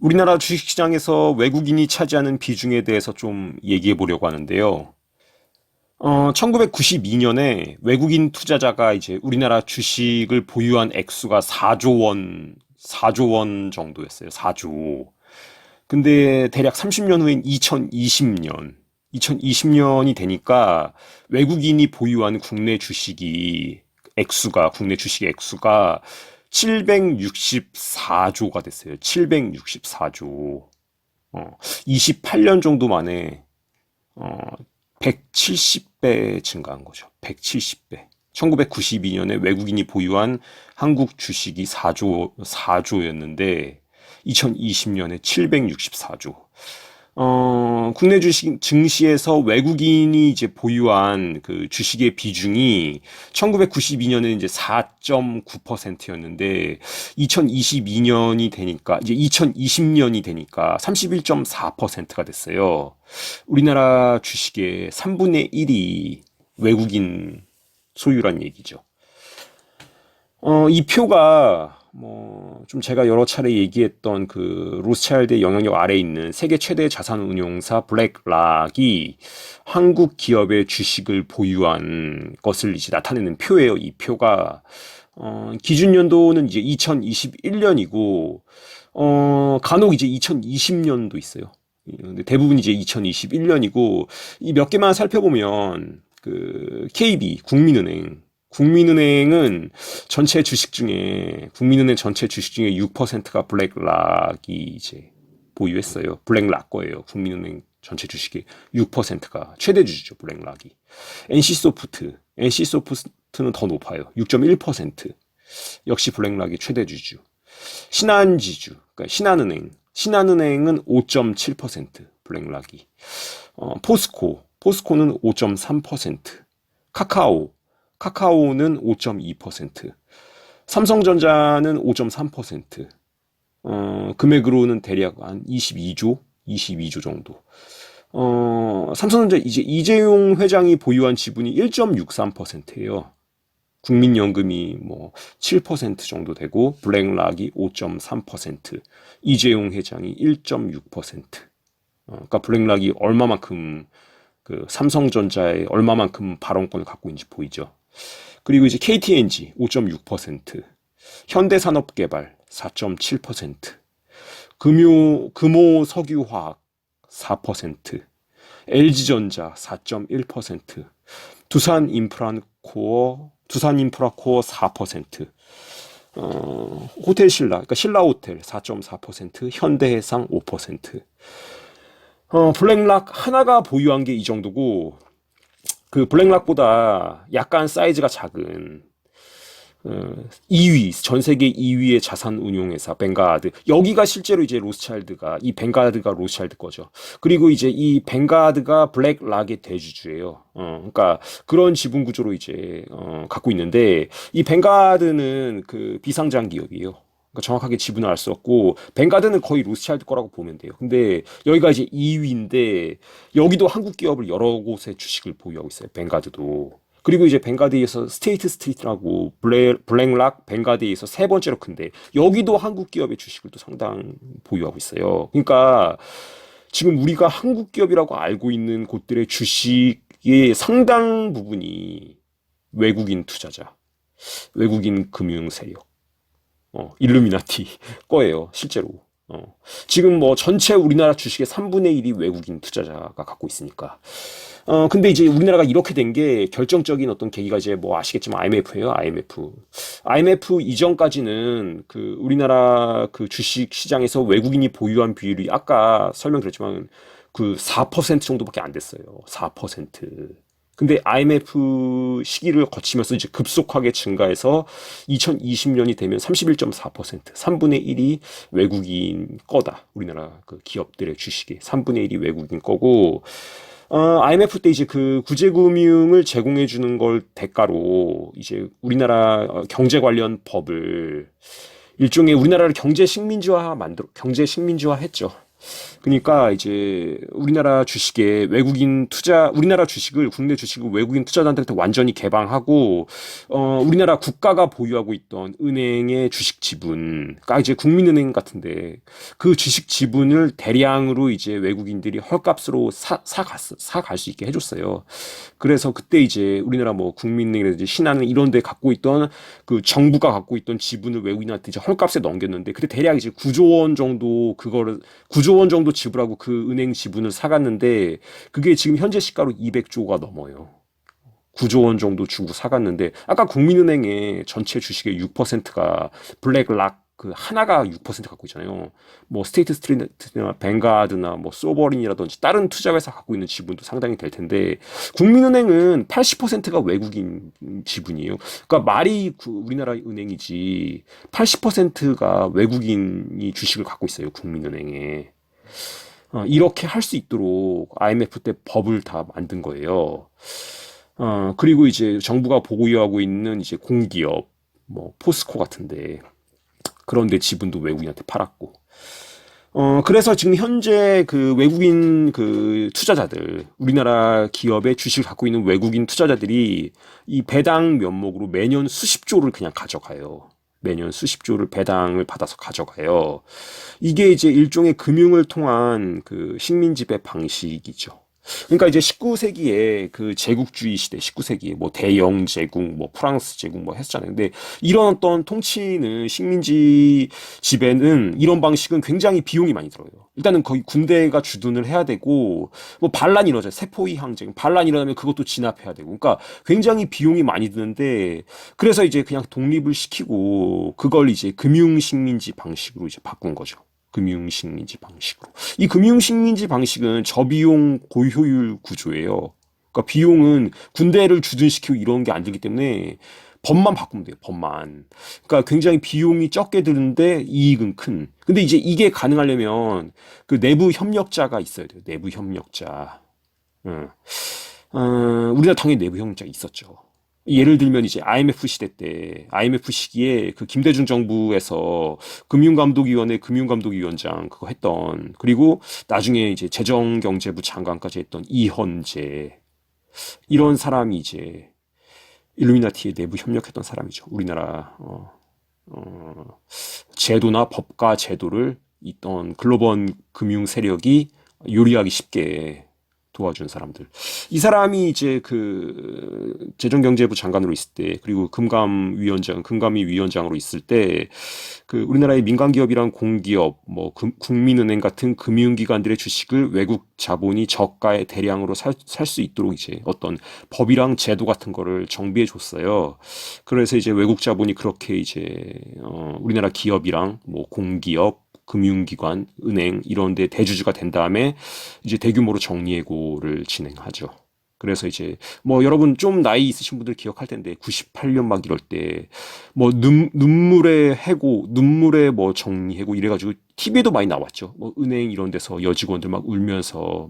우리나라 주식시장에서 외국인이 차지하는 비중에 대해서 좀 얘기해 보려고 하는데요. 1992년에 외국인 투자자가 이제 우리나라 주식을 보유한 액수가 4조 원, 4조 원 정도였어요. 4조. 근데 대략 30년 후인 2020년이 되니까 외국인이 보유한 국내 주식 액수가 764조가 됐어요. 764조. 28년 정도 만에, 어, 170배 증가한 거죠. 170배. 1992년에 외국인이 보유한 한국 주식이 4조였는데, 2020년에 764조. 국내 주식 증시에서 외국인이 이제 보유한 그 주식의 비중이 1992년에 이제 4.9%였는데 2020년이 되니까 31.4%가 됐어요. 우리나라 주식의 3분의 1이 외국인 소유란 얘기죠. 이 표가 좀 제가 여러 차례 얘기했던 그 로스차일드의 영향력 아래에 있는 세계 최대 자산 운용사 블랙락이 한국 기업의 주식을 보유한 것을 이제 나타내는 표예요. 이 표가 기준 연도는 이제 2021년이고 간혹 이제 2020년도 있어요. 근데 대부분 이제 2021년이고 이 몇 개만 살펴보면 그 KB 국민은행은 국민은행 전체 주식 중에 6%가 블랙락이 이제 보유했어요. 블랙락 거예요. 국민은행 전체 주식의 6%가 최대 주주죠. 블랙락이. NC소프트는 더 높아요. 6.1%. 역시 블랙락이 최대 주주. 그러니까 신한은행은 5.7%. 블랙락이. 포스코는 5.3%. 카카오는 5.2%, 삼성전자는 5.3%, 금액으로는 대략 한 22조 정도. 삼성전자 이재용 회장이 보유한 지분이 1.63%예요. 국민연금이 7% 정도 되고, 블랙락이 5.3%, 이재용 회장이 1.6%. 그러니까 블랙락이 얼마만큼 삼성전자에 얼마만큼 발언권을 갖고 있는지 보이죠. 그리고 이제 KTNG 5.6%, 현대산업개발 4.7%, 금호석유화학 4%, LG전자 4.1%, 두산인프라코어 4%, 호텔신라, 그러니까 신라호텔 4.4%, 현대해상 5%. 블랙락 하나가 보유한 게 이 정도고, 그 블랙락보다 약간 사이즈가 작은 2위, 전 세계 2위의 자산 운용회사 뱅가드. 여기가 실제로 이제 이 뱅가드가 로스차일드 거죠. 그리고 이제 이 뱅가드가 블랙락의 대주주예요. 그러니까 그런 지분 구조로 이제 갖고 있는데, 이 뱅가드는 그 비상장 기업이에요. 그러니까 정확하게 지분을 알 수 없고, 뱅가드는 거의 로스차일드 거라고 보면 돼요. 근데 여기가 이제 2위인데 여기도 한국 기업을 여러 곳에 주식을 보유하고 있어요. 뱅가드도. 그리고 이제 뱅가드에서 스테이트 스트리트라고, 블랙락 뱅가드에서 세 번째로 큰데 여기도 한국 기업의 주식을 또 상당 보유하고 있어요. 그러니까 지금 우리가 한국 기업이라고 알고 있는 곳들의 주식의 상당 부분이 외국인 투자자, 외국인 금융 세력, 일루미나티 거예요, 실제로. 지금 전체 우리나라 주식의 3분의 1이 외국인 투자자가 갖고 있으니까. 근데 이제 우리나라가 이렇게 된 게 결정적인 어떤 계기가 이제 아시겠지만 IMF예요, IMF. IMF 이전까지는 그 우리나라 그 주식 시장에서 외국인이 보유한 비율이 아까 설명드렸지만 그 4% 정도밖에 안 됐어요. 4%. 근데 IMF 시기를 거치면서 이제 급속하게 증가해서 2020년이 되면 31.4%, 3분의 1이 외국인 거다. 우리나라 그 기업들의 주식이 3분의 1이 외국인 거고, IMF 때 이제 그 구제금융을 제공해 주는 걸 대가로 이제 우리나라 경제 관련 법을 일종의 우리나라를 경제 식민지화 했죠. 그러니까 이제 우리나라 주식에 외국인 투자, 우리나라 주식을, 국내 주식을 외국인 투자자한테 완전히 개방하고, 우리나라 국가가 보유하고 있던 은행의 주식 지분, 그러니까 이제 국민은행 같은데, 그 주식 지분을 대량으로 이제 외국인들이 헐값으로 사갈 수 있게 해줬어요. 그래서 그때 이제 우리나라 뭐 국민은행이라든지 신한은행 이런 데 갖고 있던 그 정부가 갖고 있던 지분을 외국인한테 이제 헐값에 넘겼는데, 그때 대략 이제 9조 원 정도 그거를 9조 원 정도 지불하고 그 은행 지분을 사갔는데, 그게 지금 현재 시가로 200조가 넘어요. 9조 원 정도 주고 사갔는데, 아까 국민은행의 전체 주식의 6%가 블랙락 그 하나가 6% 갖고 있잖아요. 뭐 스테이트 스트리트나 뱅가드나 뭐 소버린이라든지 다른 투자회사 갖고 있는 지분도 상당히 될 텐데, 국민은행은 80%가 외국인 지분이에요. 그러니까 말이 우리나라 은행이지 80%가 외국인이 주식을 갖고 있어요, 국민은행에. 이렇게 할 수 있도록 IMF 때 법을 다 만든 거예요. 그리고 이제 정부가 보유하고 있는 이제 공기업, 뭐 포스코 같은데 그런데 지분도 외국인한테 팔았고. 그래서 지금 현재 그 외국인 그 투자자들, 우리나라 기업의 주식을 갖고 있는 외국인 투자자들이 이 배당 면목으로 매년 수십조를 그냥 가져가요. 매년 수십조를 배당을 받아서 가져가요. 이게 이제 일종의 금융을 통한 그 식민지배 방식이죠. 그러니까 이제 19세기에 그 제국주의 시대, 19세기에 뭐 대영 제국, 뭐 프랑스 제국 뭐 했었잖아요. 근데 이런 어떤 통치는 식민지 지배는 이런 방식은 굉장히 비용이 많이 들어요. 일단은 거의 군대가 주둔을 해야 되고, 뭐 반란이 일어나죠. 세포위 항쟁, 반란이 일어나면 그것도 진압해야 되고. 그러니까 굉장히 비용이 많이 드는데, 그래서 이제 그냥 독립을 시키고 그걸 이제 금융식민지 방식으로 이제 바꾼 거죠. 금융식민지 방식으로. 이 금융식민지 방식은 저비용 고효율 구조예요. 그러니까 비용은 군대를 주둔시키고 이런 게 안 들기 때문에 법만 바꾸면 돼요. 법만. 그러니까 굉장히 비용이 적게 드는데 이익은 큰. 근데 이제 이게 가능하려면 그 내부 협력자가 있어야 돼요. 내부 협력자. 응. 우리나라 당연히 내부 협력자 있었죠. 예를 들면 이제 IMF 시대 때, IMF 시기에 그 김대중 정부에서 금융감독위원회 금융감독위원장 그거 했던, 그리고 나중에 이제 재정경제부 장관까지 했던 이헌재, 이런 사람이 이제 일루미나티에 내부 협력했던 사람이죠. 우리나라 제도나 법과 제도를 있던 글로벌 금융 세력이 요리하기 쉽게 도와준 사람들. 이 사람이 이제 그 재정경제부 장관으로 있을 때, 그리고 금감위 위원장으로 있을 때, 그 우리나라의 민간 기업이랑 공기업, 뭐 국민은행 같은 금융기관들의 주식을 외국 자본이 저가에 대량으로 살 수 있도록 이제 어떤 법이랑 제도 같은 거를 정비해 줬어요. 그래서 이제 외국 자본이 그렇게 이제 우리나라 기업이랑 뭐 공기업, 금융기관, 은행 이런 데 대주주가 된 다음에 이제 대규모로 정리해고를 진행하죠. 그래서 이제 뭐 여러분 좀 나이 있으신 분들 기억할 텐데 98년 막 이럴 때 뭐 눈물의 해고, 눈물의 뭐 정리해고 이래가지고 TV에도 많이 나왔죠. 뭐 은행 이런 데서 여직원들 막 울면서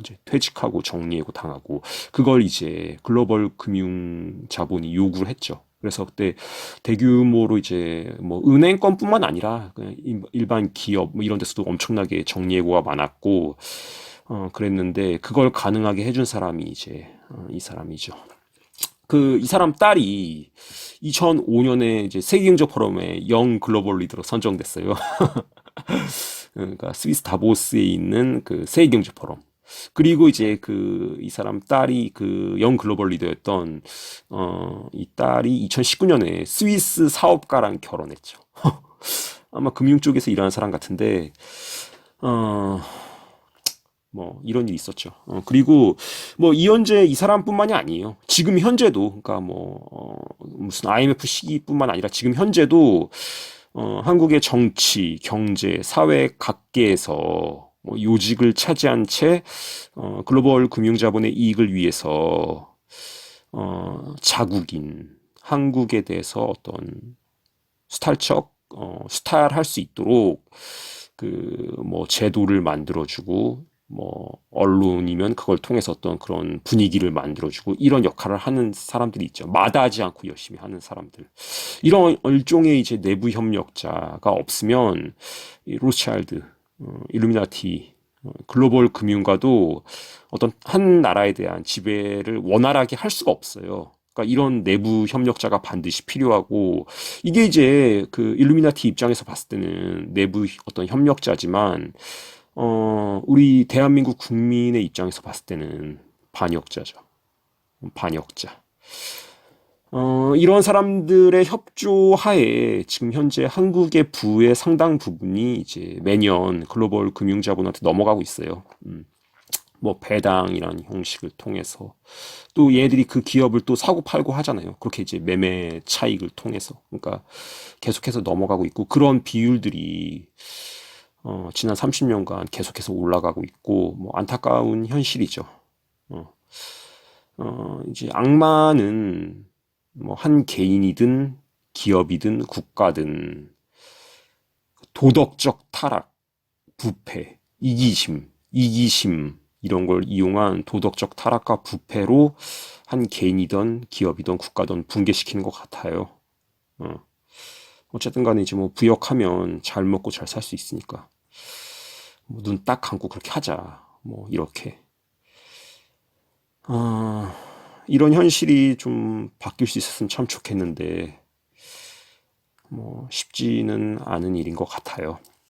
이제 퇴직하고 정리해고 당하고, 그걸 이제 글로벌 금융 자본이 요구를 했죠. 그래서 그때 대규모로 이제 뭐 은행권뿐만 아니라 그냥 일반 기업 뭐 이런 데서도 엄청나게 정리해고가 많았고, 그랬는데 그걸 가능하게 해준 사람이 이제 이 사람이죠. 그 이 사람 딸이 2005년에 이제 세계경제 포럼에 영 글로벌 리더로 선정됐어요. 그러니까 스위스 다보스에 있는 그 세계경제 포럼. 그리고 이제 그 이 사람 딸이 그 영 글로벌 리더였던 이 딸이 2019년에 스위스 사업가랑 결혼했죠. 아마 금융 쪽에서 일하는 사람 같은데 어, 뭐 이런 일이 있었죠. 그리고 뭐 이현재 이 사람뿐만이 아니에요. 지금 현재도, 그러니까 뭐 무슨 IMF 시기뿐만 아니라 지금 현재도 한국의 정치, 경제, 사회 각계에서 뭐 요직을 차지한 채 글로벌 금융자본의 이익을 위해서 자국인 한국에 대해서 어떤 수탈할 수 있도록 그 뭐 제도를 만들어주고, 뭐 언론이면 그걸 통해서 어떤 그런 분위기를 만들어주고 이런 역할을 하는 사람들이 있죠. 마다하지 않고 열심히 하는 사람들. 이런 일종의 이제 내부 협력자가 없으면 이 로스차일드 일루미나티, 글로벌 금융가도 어떤 한 나라에 대한 지배를 원활하게 할 수가 없어요. 그러니까 이런 내부 협력자가 반드시 필요하고 이게 이제 그 일루미나티 입장에서 봤을 때는 내부 어떤 협력자지만 우리 대한민국 국민의 입장에서 봤을 때는 반역자죠. 반역자. 이런 사람들의 협조하에 지금 현재 한국의 부의 상당 부분이 이제 매년 글로벌 금융자본한테 넘어가고 있어요. 뭐 배당이라는 형식을 통해서 또 얘네들이 그 기업을 또 사고 팔고 하잖아요. 그렇게 이제 매매 차익을 통해서 그러니까 계속해서 넘어가고 있고 그런 비율들이 지난 30년간 계속해서 올라가고 있고 뭐 안타까운 현실이죠. 어, 이제 악마는 뭐 한 개인이든 기업이든 국가든 도덕적 타락, 부패, 이기심 이런 걸 이용한 도덕적 타락과 부패로 한 개인이든 기업이든 국가든 붕괴시키는 것 같아요. 어. 어쨌든 간에 이제 뭐 부역하면 잘 먹고 잘 살 수 있으니까 뭐 눈 딱 감고 그렇게 하자. 뭐 이렇게. 아, 이런 현실이 좀 바뀔 수 있었으면 참 좋겠는데 뭐 쉽지는 않은 일인 것 같아요.